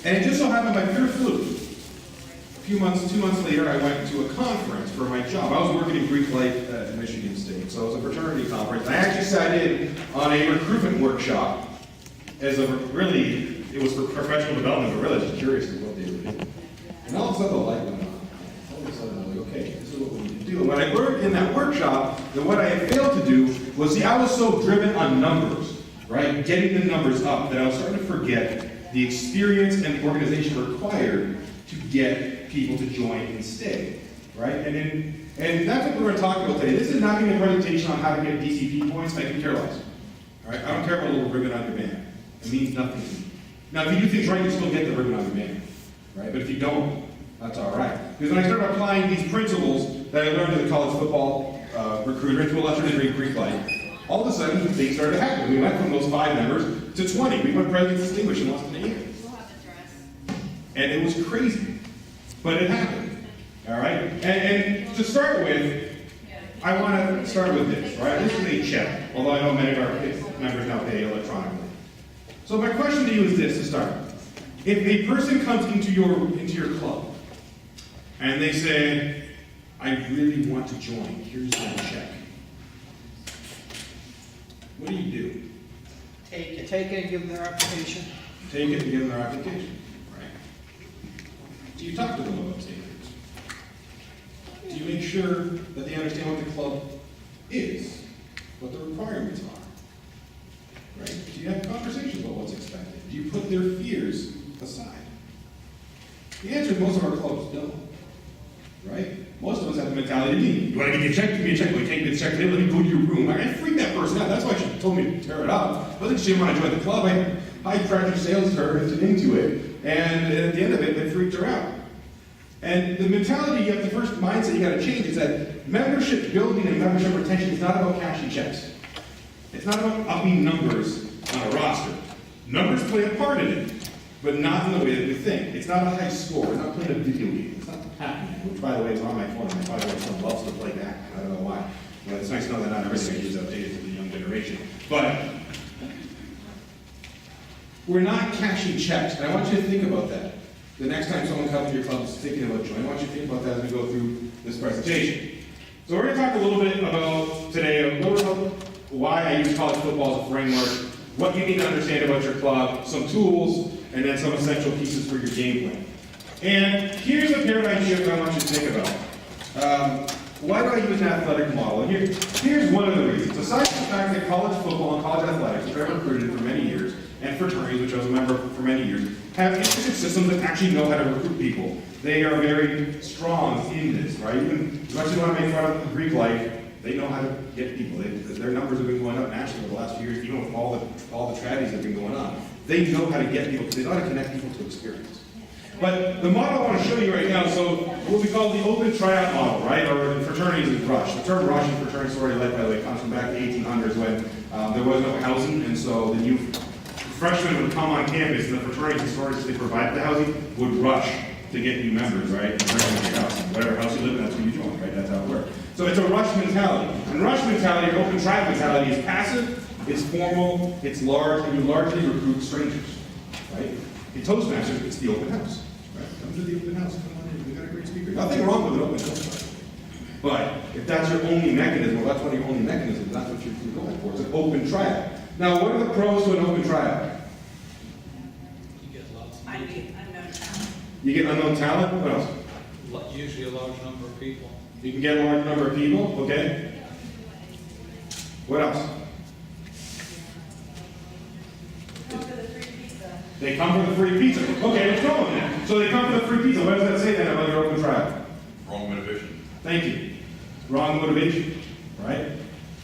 And it just so happened by pure fluke. Two months later, I went to a conference for my job. I was working in Greek life at Michigan State, so it was a fraternity conference. I actually sat in on a recruitment workshop it was for professional development, but really just curious as what they were doing. And all of a sudden the light went on. All of a sudden I was like, okay, this is what we need to do. And what I learned in that workshop, that what I had failed to do was, see, I was so driven on numbers, right? Getting the numbers up, that I was starting to forget the experience and the organization required to get people to join and stay, right? And that's what we're going to talk about today. This is not going to be a presentation on how to get DCP points. I can care less. All right? I don't care about a little ribbon on your band. It means nothing to me. Now, if you do things right, you still get the ribbon on your band, right? But if you don't, that's all right. Because when I started applying these principles that I learned as a college football recruiter into a lesser degree Greek life, all of a sudden things started to happen. We went from those 5 members to 20. We went president distinguished in less than a year. And it was crazy. But it happened. All right? And to start with, I want to start with this, right? This is a check, although I know many of our members now pay electronically. So my question to you is this to start. If a person comes into your club and they say, I really want to join, here's my check. What do you do? Take it and give them their application. Take it and give them their application, right? Do you talk to them about standards? Do you make sure that they understand what the club is, what the requirements are? Right? Do you have conversations about what's expected? Do you put their fears aside? The answer is most of our clubs don't. Right? Most of us have the mentality, you want to give me a check? Give me a check. Well, you can't get a check today, let me go to your room. I freaked that person out. That's why she told me to tear it up. I think she didn't want to join the club. I pressured sales her into it. And at the end of it, it freaked her out. And the mentality, the first mindset you got to change is that membership building and membership retention is not about cashing checks. It's not about upping numbers on a roster. Numbers play a part in it, but not in the way that we think. It's not a high score. We're not playing a video game. It's not Pac-Man, which, by the way, is on my phone. And by the way, someone loves to play that. I don't know why. But it's nice to know that not everything is updated to the young generation. But we're not cashing checks, and I want you to think about that. The next time someone comes to your club is thinking about joining, I want you to think about that as we go through this presentation. So we're going to talk a little bit about today, why I use college football as a framework, what you need to understand about your club, some tools, and then some essential pieces for your game plan. And here's the paradigm shift I want you to think about. Why do I use an athletic model? And here's one of the reasons. Aside from the fact that college football and college athletics, which I've recruited for many years, and fraternities, which I was a member of for many years, have intricate systems that actually know how to recruit people. They are very strong in this, right? Even as much as you want to make fun of Greek life, they know how to get people. Their numbers have been going up nationally over the last few years, even with all the tragedies that have been going on. They know how to get people, they know how to connect people to experience. But the model I want to show you right now, so what we call the open tryout model, right? Or in fraternities is rush. The term rush in fraternity sorority life, by the way, comes from back in the 1800s when there was no housing, and so the new freshmen would come on campus, and the fraternities and sororities, they provided the housing, would rush to get new members, right? And bring them to your house. Whatever house you live in, that's where you join, right? That's how it works. So it's a rush mentality. And rush mentality, or open tryout mentality, is passive, it's formal, it's large, and you largely recruit strangers, right? In Toastmasters, it's the open house. Come to the open house, come on in, we got a great speaker. Nothing wrong with an open house. But if that's your only mechanism, or that's one of your only mechanisms, that's what you're going for. It's an open tryout. Now, what are the pros to an open tryout? You get lots of people. Unknown talent. You get unknown talent, what else? Usually a large number of people. You can get a large number of people, okay? What else? Come for the free pizza. They come for the free pizza. Okay, let's go with that. So they come for the free pizza. What does that say then about your open tryout? Wrong motivation. Thank you. Wrong motivation, right?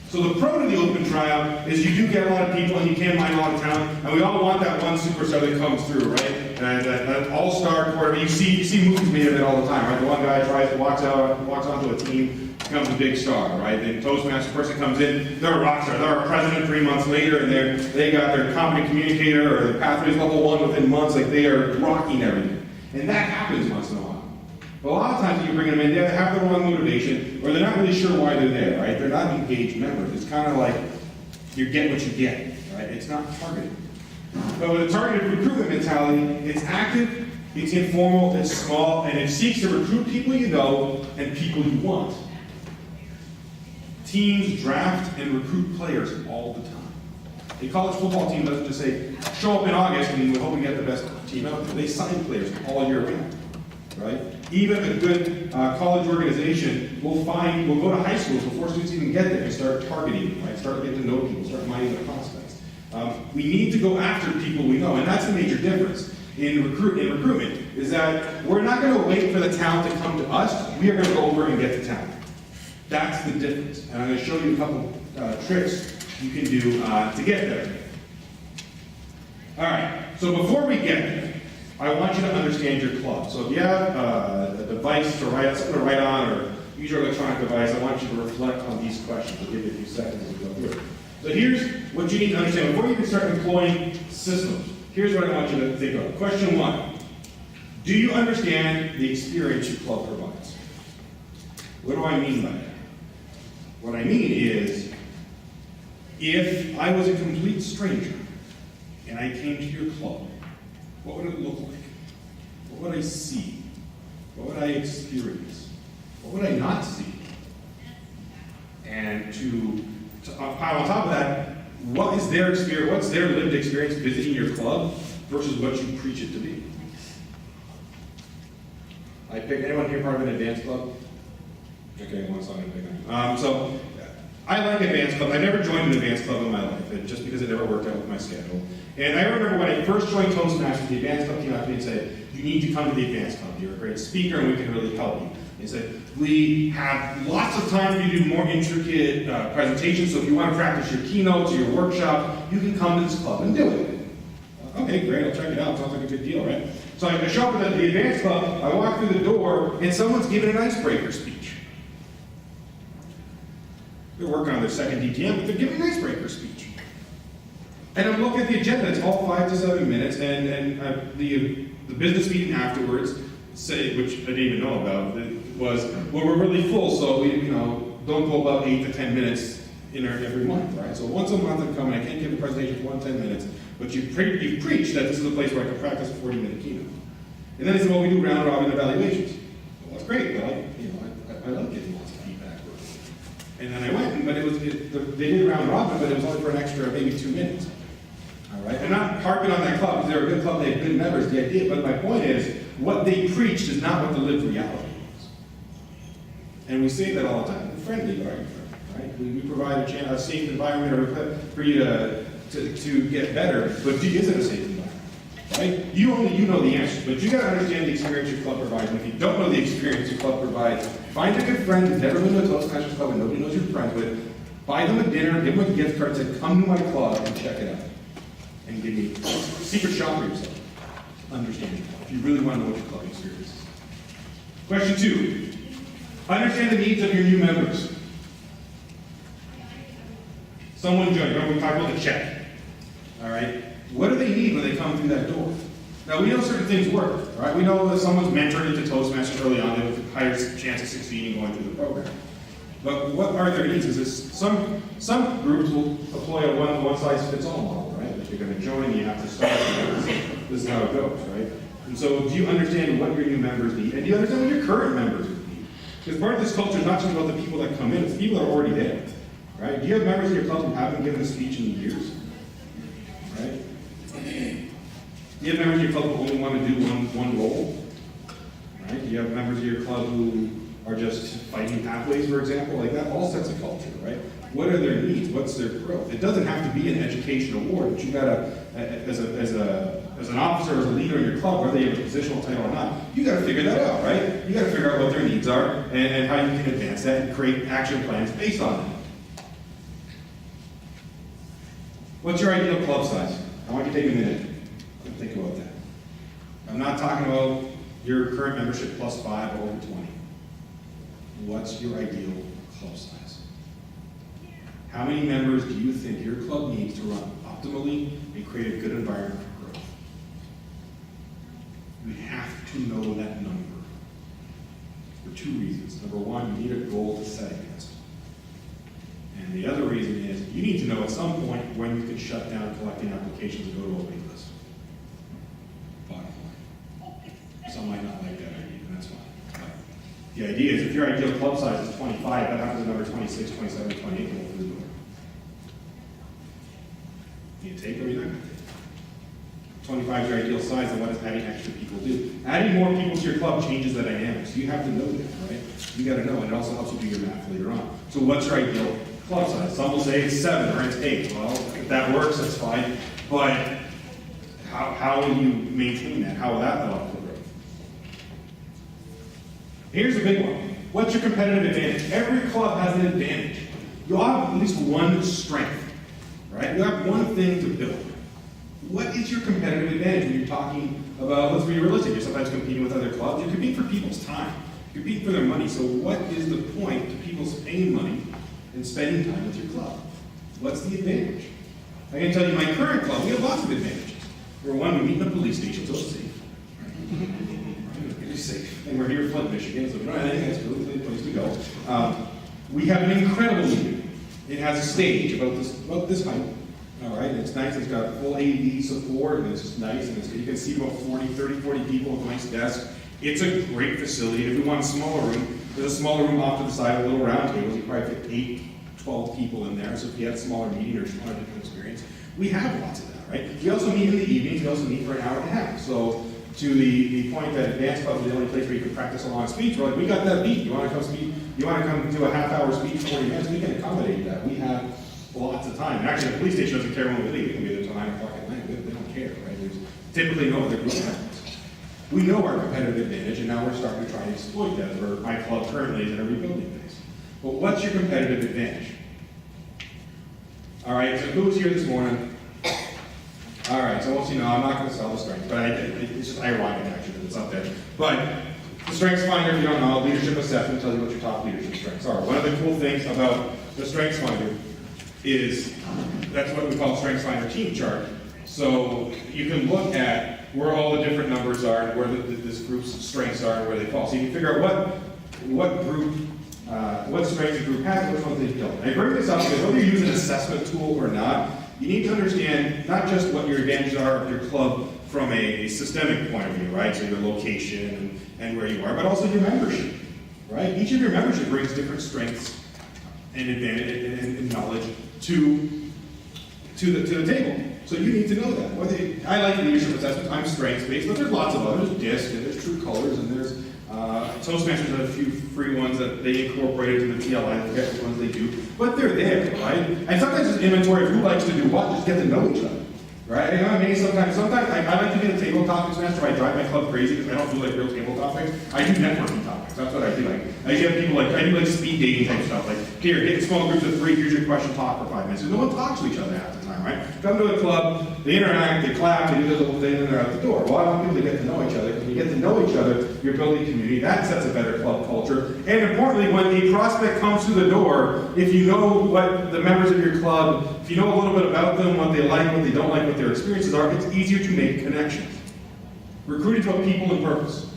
So the pro to the open tryout is you do get a lot of people and you can mine a lot of talent, and we all want that one superstar that comes through, right? And that all-star quarterback. You see movies made of it all the time, right? The one guy walks onto a team, becomes a big star, right? The Toastmasters person comes in, they're a rock star, they're a president 3 months later, and they got their competent communicator or the pathways level 1 within months, like they are rocking everything. And that happens once in a while. But a lot of times when you bring them in, they have the wrong motivation, or they're not really sure why they're there, right? They're not engaged members. It's kind of like you get what you get, right? It's not targeted. But with a targeted recruitment mentality, it's active, it's informal, it's small, and it seeks to recruit people you know and people you want. Teams draft and recruit players all the time. A college football team doesn't just say, show up in August and we hope we get the best team out there. They sign players all year round, right? Even a good college organization will go to high schools before students even get there and start targeting them, right? Start getting to know people, start mining their prospects. We need to go after people we know, and that's the major difference in recruitment, is that we're not going to wait for the talent to come to us, we are going to go over and get the talent. That's the difference, and I'm going to show you a couple tricks you can do to get there. All right, so before we get there, I want you to understand your club. So if you have a device to write, something to write on, or use your electronic device, I want you to reflect on these questions. I'll give you a few seconds as we go through it. So here's what you need to understand. Before you can start employing systems, here's what I want you to think of. Question 1, do you understand the experience your club provides? What do I mean by that? What I mean is, if I was a complete stranger and I came to your club, what would it look like? What would I see? What would I experience? What would I not see? And to pile on top of that, what is their experience? What's their lived experience visiting your club versus what you preach it to be? I pick anyone here part of an advanced club? Okay, one song I pick on. So I like advanced clubs. I never joined an advanced club in my life, just because it never worked out with my schedule. And I remember when I first joined Toastmasters, the advanced club came out to me and said, you need to come to the advanced club. You're a great speaker and we can really help you. They said, we have lots of time for you to do more intricate presentations, so if you want to practice your keynotes or your workshop, you can come to this club and do it. Okay, great, I'll check it out. Sounds like a good deal, right? So I show up at the advanced club, I walk through the door, and someone's giving an icebreaker speech. They're working on their second DTM, but they're giving an icebreaker speech. And I'm looking at the agenda, it's all 5 to 7 minutes, and the business meeting afterwards, which I didn't even know about, was, well, we're really full, so we, don't go above 8 to 10 minutes every month, right? So once a month I'm coming, I can't give a presentation for 10 minutes, but you've preached that this is a place where I can practice a 40-minute keynote. And then they said, well, we do round robin evaluations. Well, that's great, but I like getting lots of feedback. And then I went, but they did round robin, but it was only for an extra maybe 2 minutes. All right, I'm not harping on that club because they're a good club, they have good members, the idea, but my point is, what they preached is not what the lived reality is. And we say that all the time, we're friendly, but are you friendly, right? We provide a safe environment for you to get better, but is it a safe environment, right? You know the answers, but you got to understand the experience your club provides, and if you don't know the experience your club provides, find a good friend who's never been to a Toastmasters club and nobody knows you're friends with, buy them a dinner, give them a gift card, and say, come to my club and check it out. And give me a secret shop for yourself. Understand your club, if you really want to know what your club experience is. Question 2. Understand the needs of your new members. Someone joined, remember we talked about the check. All right? What do they need when they come through that door? Now, we know certain things work, right? We know that someone's mentored into Toastmasters early on, they have a higher chance of succeeding going through the program. But what are their needs? Is this, some groups will employ a one-size-fits-all model, right? If you're going to join, you have to start. This is how it goes, right? And so, do you understand what your new members need, and do you understand what your current members need? Because part of this culture is not just about the people that come in; it's the people that are already there, right? Do you have members in your club who haven't given a speech in years, right? Do you have members in your club who only want to do one role, right? Do you have members of your club who are just fighting pathways, for example, like that all sets a culture, right? What are their needs? What's their growth? It doesn't have to be an education award, but you gotta, as an officer, as a leader in your club, whether you have a positional title or not, you gotta figure that out, right? You gotta figure out what their needs are and how you can advance that and create action plans based on that. What's your ideal club size? I want you to take a minute and think about that. I'm not talking about your current membership plus 5 or over 20. What's your ideal club size? How many members do you think your club needs to run optimally and create a good environment for growth? We have to know that number for 2 reasons. Number 1, you need a goal to set against. And the other reason is you need to know at some point when you can shut down collecting applications and go to a wait list. Bottom line. Some might not like that idea, and that's fine. But the idea is if your ideal club size is 25, that happens to number 26, 27, 28 go through the door. You take or you're not going to take. 25 is your ideal size, and what does adding extra people do? Adding more people to your club changes the dynamics. You have to know that, right? You got to know, and it also helps you do your math later on. So what's your ideal club size? Some will say it's 7 or it's 8. Well, if that works, that's fine. But how will you maintain that? How will that develop for growth? Here's a big one. What's your competitive advantage? Every club has an advantage. You'll have at least one strength, right? You have one thing to build. What is your competitive advantage when you're talking about, let's be realistic, you're sometimes competing with other clubs, you're competing for people's time, you're competing for their money, so what is the point to people paying money and spending time with your club? What's the advantage? I can tell you my current club, we have lots of advantages. Number one, we meet in a police station, so it's safe. It's safe. And we're here in Flint, Michigan, so we don't have anything, that's really a place to go. We have an incredible meeting. It has a stage about this height. All right, it's nice, it's got full AV support, and it's just nice, and you can see about 40 people with a nice desk. It's a great facility. If we want a smaller room, there's a smaller room off to the side, a little round table. You probably fit 8, 12 people in there, so if you had a smaller meeting or just want a different experience, we have lots of that, right? We also meet in the evenings, we also meet for an hour and a half. So to the point that advanced clubs are the only place where you can practice a long speech, we're like, we got that beat. You want to come speak? You want to come do a half-hour speech, 40 minutes? We can accommodate that. We have lots of time. And actually, the police station doesn't care when we leave. We can be there until 9 o'clock at night. They don't care, right? There's typically no other group happens. We know our competitive advantage, and now we're starting to try and exploit that. Where my club currently is in a rebuilding phase. But what's your competitive advantage? All right, so who's here this morning? All right, so once you know, I'm not going to sell the strength, but it's just ironic actually that it's up there. But the Strengths Finder, if you don't know, leadership assessment tells you what your top leadership strengths are. One of the cool things about the Strengths Finder is that's what we call Strengths Finder team chart. So you can look at where all the different numbers are and where this group's strengths are and where they fall. So you can figure out what group, what strengths the group has, which ones they don't. I bring this up because whether you use an assessment tool or not, you need to understand not just what your advantages are of your club from a systemic point of view, right? So your location and where you are, but also your membership, right? Each of your membership brings different strengths and advantage and knowledge to the table. So you need to know that. I like leadership assessments. I'm strengths-based, but there's lots of others. There's DISC, and there's True Colors, and there's Toastmasters have a few free ones that they incorporated into the TLI. I forget which ones they do, but they're there, right? And sometimes it's inventory of who likes to do what. Just get to know each other, right? You know what I mean? Sometimes I like to be a table topics master. I drive my club crazy because I don't do like real table topics. I do networking topics. That's what I do. I have people I do like speed dating type stuff. Like here, get in small groups of 3. Here's your question. Talk for 5 minutes. No one talks to each other half the time, right? Come to a club, they interact, they clap, they do this little thing, and they're out the door. Well, I want people to get to know each other. When you get to know each other, you're building community. That sets a better club culture. And importantly, when a prospect comes through the door, if you know what the members of your club, if you know a little bit about them, what they like, what they don't like, what their experiences are, it's easier to make connections. Recruiting's about people and purpose.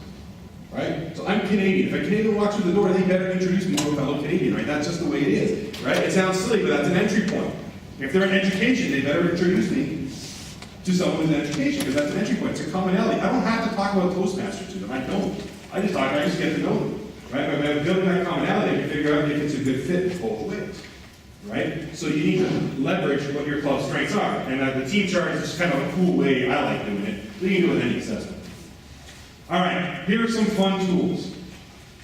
Right? So I'm Canadian. If a Canadian walks through the door, they better introduce me to a fellow Canadian, right? That's just the way it is, right? It sounds silly, but that's an entry point. If they're in education, they better introduce me to someone with an education, because that's an entry point. It's a commonality. I don't have to talk about Toastmasters to them. I don't. I just get to know them, right? But by building that commonality, I can figure out if it's a good fit both ways, right? So you need to leverage what your club's strengths are. And the team chart is just kind of a cool way I like doing it. You can do it with any assessment. All right, here are some fun tools.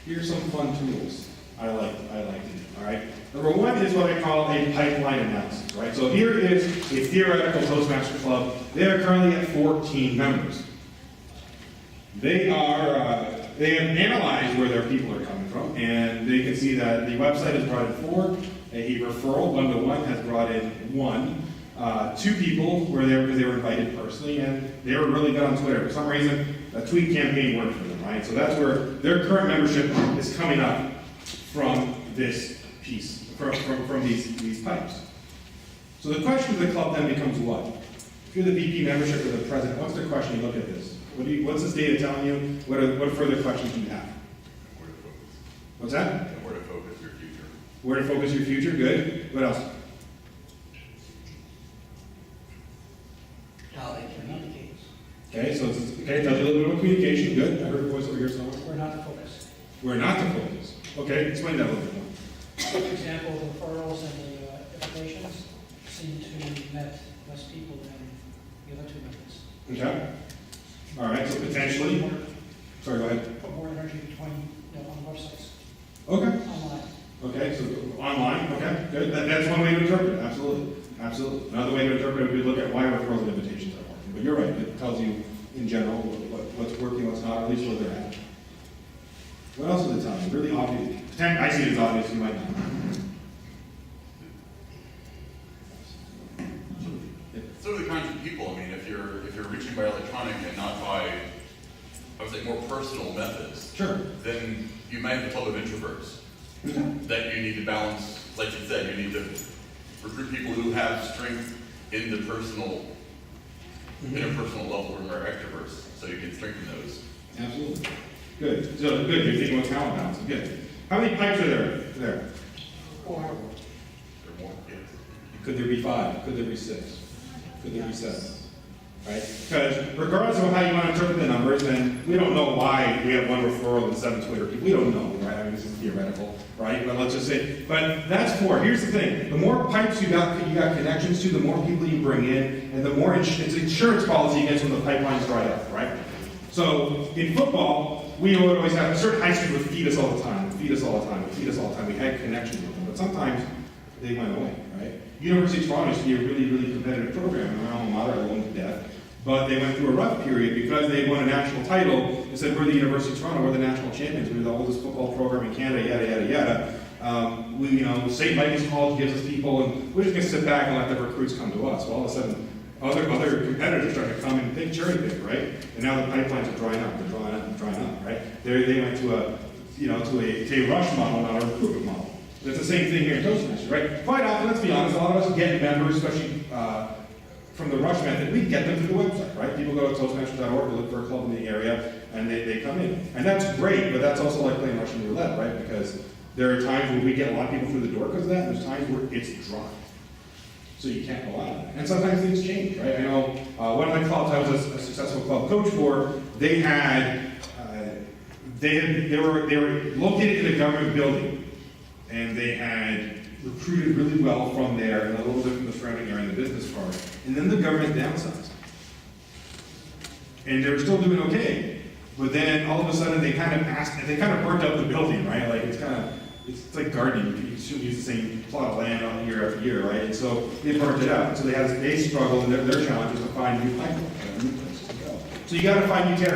Here's some fun tools I like to do, all right? Number one is what I call a pipeline analysis, right? So here is a theoretical Toastmaster club. They are currently at 14 members. They have analyzed where their people are coming from, and they can see that the website has brought in 4. A referral, 1-to-1, has brought in 1. 2 people were there because they were invited personally, and they were really good on Twitter. For some reason, a tweet campaign worked for them, right? So that's where their current membership is coming up from this piece, from these pipes. So the question of the club then becomes what? If you're the VP membership or the president, what's the question? You look at this. What's this data telling you? What further questions do you have? Where to focus. What's that? And where to focus your future. Where to focus your future, good. What else? How they communicate. Okay, so it's, okay, tells you a little bit about communication, good. I heard a voice over here somewhere. We're not the focus. Where not to focus. Okay, explain that a little bit more. For example, the referrals and the applications seem to have met less people than the other two methods. Okay. All right, so potentially, sorry, go ahead. Put more energy between, on websites, Okay. online. Okay, so online, okay, good. That's one way to interpret it, absolutely, absolutely. Another way to interpret it would be look at why referrals and invitations are working. But you're right, it tells you in general what's working, what's not, or at least where they're at. What else does it tell you? Really obvious. I see it as obvious, you might not. Sort of the kinds of people, I mean, if you're reaching by electronic and not by, I would say, more personal methods, Sure. then you might have a couple of introverts that you need to balance. Like you said, you need to recruit people who have strength in the personal, interpersonal level and are extroverts, so you can strengthen those. Absolutely. Good. So good. You're thinking about talent balance. Good. How many pipes are there? Or They're more, yeah. Could there be 5? Could there be 6? Could there be 7? Right? Because regardless of how you want to interpret the numbers, then we don't know why we have 1 referral and 7 Twitter people. We don't know, right? I mean, this is theoretical, right? But let's just say, but that's 4. Here's the thing: the more pipes you got connections to, the more people you bring in, and the more it's insurance policy against when the pipelines dry up, right? So in football, we would always have certain high schools would feed us all the time, feed us all the time, feed us all the time. We had connections with them, but sometimes they went away, right? University of Toronto used to be a really, really competitive program, and my alma mater, I love them to death. But they went through a rough period because they won a national title. They said, we're the University of Toronto, we're the national champions, we're the oldest football program in Canada, yada, yada, yada. St. Michael's College gives us people, and we're just going to sit back and let the recruits come to us. Well, all of a sudden, other competitors started to come and think cherry pick, right? And now the pipelines are drying up, right? They went to a rush model, not a recruitment model. It's the same thing here in Toastmasters, right? Quite often, let's be honest, a lot of us get members, especially from the rush method, we get them through the website, right? People go to Toastmasters.org to look for a club in the area, and they come in. And that's great, but that's also like playing Russian roulette, right? Because there are times where we get a lot of people through the door because of that, and there's times where it's dry. So you can't rely on that. And sometimes things change, right? I know one of the clubs I was a successful club coach for, they were located in a government building, and they had recruited really well from there and a little bit from the surrounding area in the business part. And then the government downsized. And they were still doing okay. But then all of a sudden they kind of burnt up the building, right? Like it's like gardening. You shouldn't use the same plot of land on year after year, right? And so they burnt it out. So they struggled, and their challenge is to find new pipelines, new places to go. So you got to find new territory.